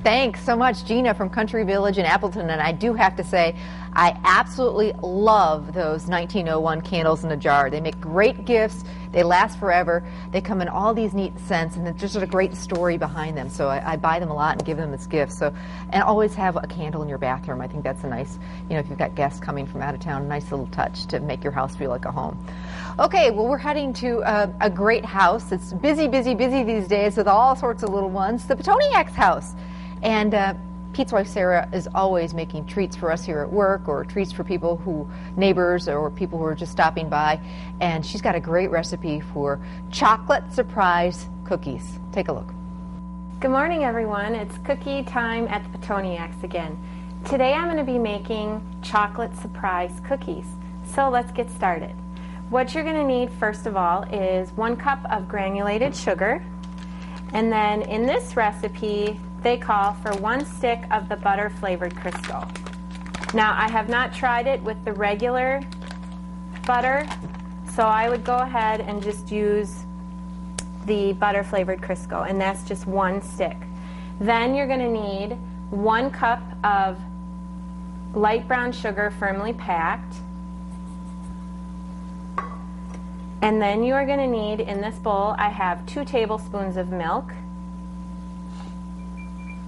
Thanks so much, Gina from Country Village in Appleton. And I do have to say, I absolutely love those 1901 candles in a jar. They make great gifts. They last forever. They come in all these neat scents, and there's just a great story behind them. So I buy them a lot and give them as gifts. So, and always have a candle in your bathroom. I think that's a nice, if you've got guests coming from out of town, a nice little touch to make your house feel like a home. Okay, well, we're heading to a great house. It's busy, busy, busy these days with all sorts of little ones. The Petoniak's house. And Pete's wife Sarah is always making treats for us here at work, or treats for people neighbors or people who are just stopping by. And she's got a great recipe for chocolate surprise cookies. Take a look. Good morning, everyone. It's cookie time at the Petoniak's again. Today I'm going to be making chocolate surprise cookies. So let's get started. What you're going to need first of all is 1 cup of granulated sugar. And then in this recipe, they call for 1 stick of the butter flavored Crisco. Now, I have not tried it with the regular butter, so I would go ahead and just use the butter flavored Crisco, and that's just 1 stick. Then you're going to need 1 cup of light brown sugar firmly packed. And then you are going to need, in this bowl, I have 2 tablespoons of milk.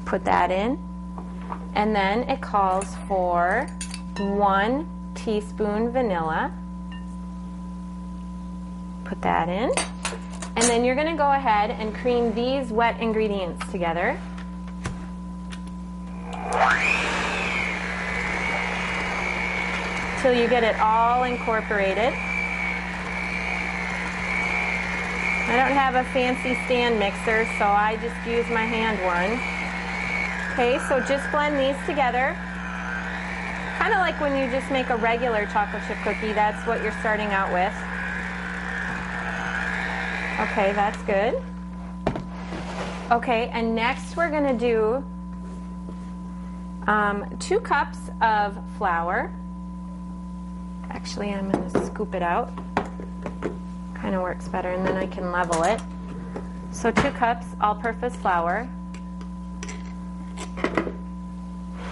Put that in. And then it calls for 1 teaspoon vanilla. Put that in. And then you're going to go ahead and cream these wet ingredients together. Till you get it all incorporated. I don't have a fancy stand mixer, so I just use my hand one. Okay, so just blend these together. Kind of like when you just make a regular chocolate chip cookie, that's what you're starting out with. Okay, that's good. Okay, and next we're going to do 2 cups of flour. Actually, I'm going to scoop it out. Kind of works better, and then I can level it. So 2 cups all-purpose flour.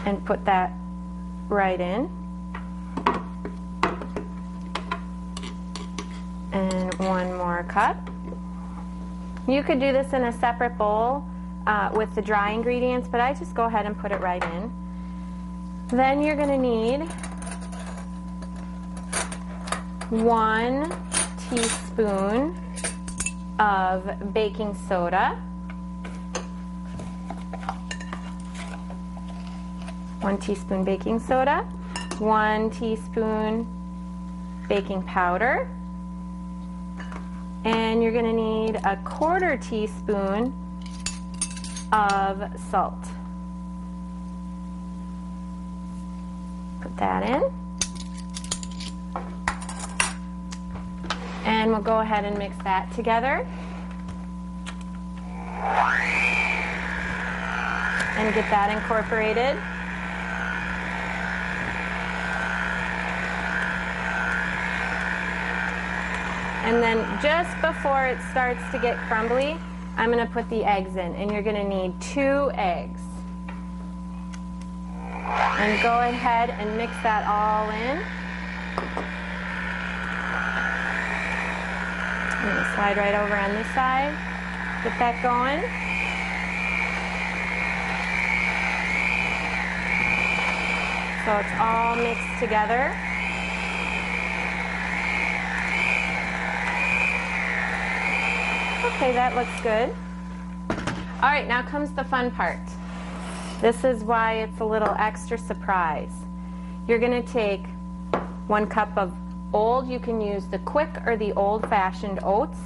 And put that right in. And 1 more cup. You could do this in a separate bowl with the dry ingredients, but I just go ahead and put it right in. Then you're going to need 1 teaspoon of baking soda. 1 teaspoon baking soda, 1 teaspoon baking powder, and you're going to need 1/4 teaspoon of salt. Put that in. And we'll go ahead and mix that together. And get that incorporated. And then just before it starts to get crumbly, I'm going to put the eggs in. And you're going to need 2 eggs. And go ahead and mix that all in. I'm going to slide right over on this side. Get that going. So it's all mixed together. Okay, that looks good. All right, now comes the fun part. This is why it's a little extra surprise. You're going to take 1 cup of old, you can use the quick or the old-fashioned oats,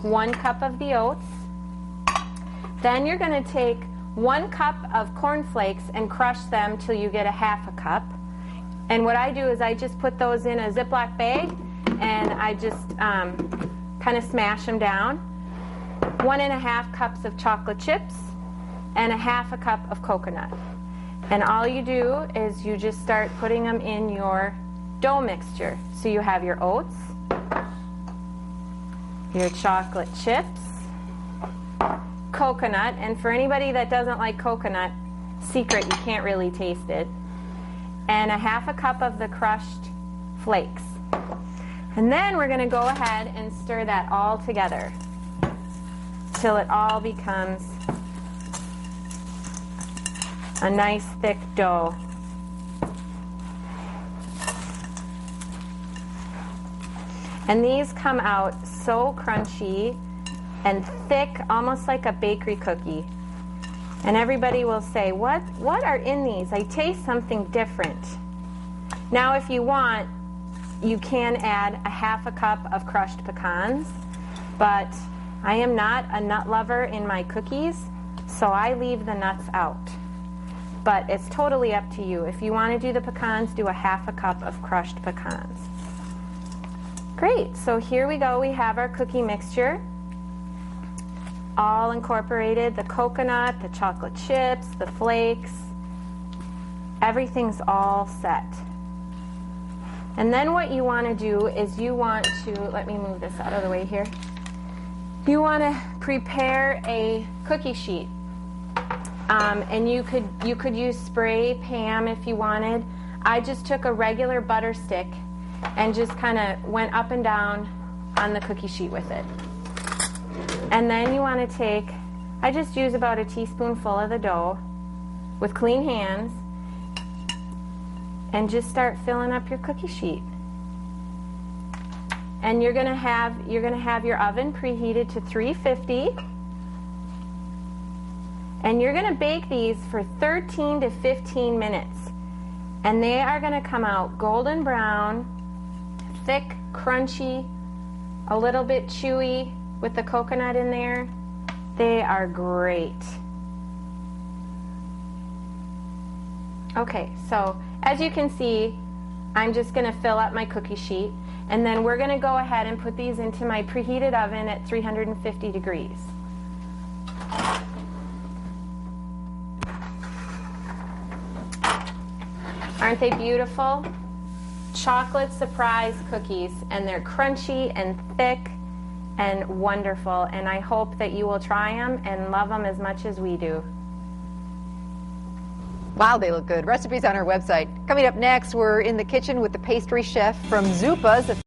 1 cup of the oats. Then you're going to take 1 cup of cornflakes and crush them till you get 1/2 cup. And what I do is I just put those in a Ziploc bag and I just kind of smash them down. 1½ cups of chocolate chips and 1/2 cup of coconut. And all you do is you just start putting them in your dough mixture. So you have your oats, your chocolate chips, coconut, and for anybody that doesn't like coconut, secret, you can't really taste it. And a half a cup of the crushed flakes. And then we're going to go ahead and stir that all together till it all becomes a nice thick dough. And these come out so crunchy and thick, almost like a bakery cookie. And everybody will say, what are in these? I taste something different. Now, if you want, you can add a half a cup of crushed pecans, but I am not a nut lover in my cookies, so I leave the nuts out. But it's totally up to you. If you want to do the pecans, do a half a cup of crushed pecans. Great, so here we go. We have our cookie mixture all incorporated, the coconut, the chocolate chips, the flakes. Everything's all set. And then what you want to do is you want to, let me move this out of the way here. You want to prepare a cookie sheet. And you could use spray Pam if you wanted. I just took a regular butter stick and just kind of went up and down on the cookie sheet with it. And then you want to take, I just use about a teaspoonful of the dough with clean hands and just start filling up your cookie sheet. And you're going to have your oven preheated to 350. And you're going to bake these for 13 to 15 minutes. And they are going to come out golden brown, thick, crunchy, a little bit chewy with the coconut in there. They are great. Okay, so as you can see, I'm just going to fill up my cookie sheet, and then we're going to go ahead and put these into my preheated oven at 350 degrees. Aren't they beautiful? Chocolate surprise cookies, and they're crunchy and thick and wonderful, and I hope that you will try them and love them as much as we do. Wow, they look good. Recipes on our website. Coming up next, we're in the kitchen with the pastry chef from Zupa's.